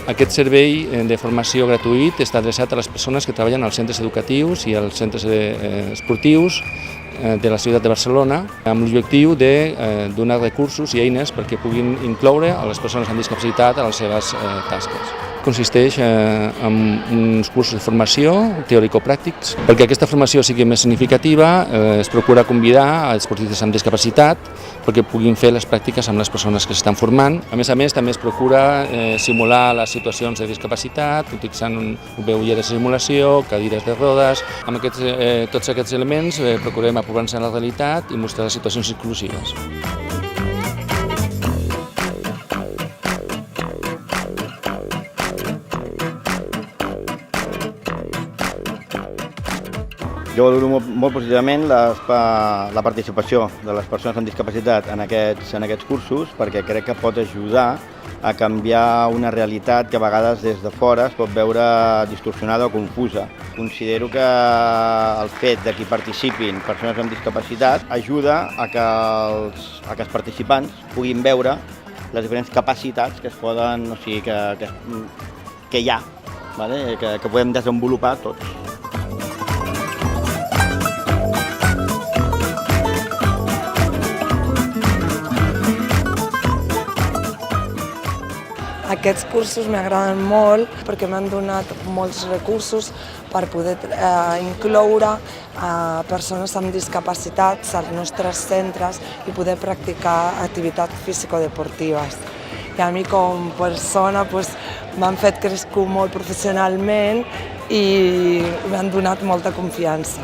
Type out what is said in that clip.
Aquest servei de formació gratuït està adreçat a les persones que treballen als centres educatius i als centres esportius de la ciutat de Barcelona, amb l'objectiu de donar recursos i eines perquè puguin incloure a les persones amb discapacitat a les seves tasques. Consisteix en uns cursos de formació teòrico-pràctics. Perquè aquesta formació sigui més significativa, es procura convidar a esportistes amb discapacitat perquè puguin fer les pràctiques amb les persones que s'estan formant. A més, també es procura simular les situacions de discapacitat, utilitzant ulleres de simulació, cadires de rodes. Amb tots aquests elements procurem apropar-nos a la realitat i mostrar situacions inclusives. Jo valoro molt positivament la participació de les persones amb discapacitat en aquests cursos perquè crec que pot ajudar a canviar una realitat que a vegades des de fora es pot veure distorsionada o confusa. Considero que el fet de que hi participin persones amb discapacitat ajuda a que els participants puguin veure les diferents capacitats que es poden, o sigui, que hi ha, que podem desenvolupar tots. Aquests cursos m'agraden molt perquè m'han donat molts recursos per poder incloure persones amb discapacitats als nostres centres i poder practicar activitats físico-deportives. I a mi com a persona m'han fet créixer molt professionalment i m'han donat molta confiança.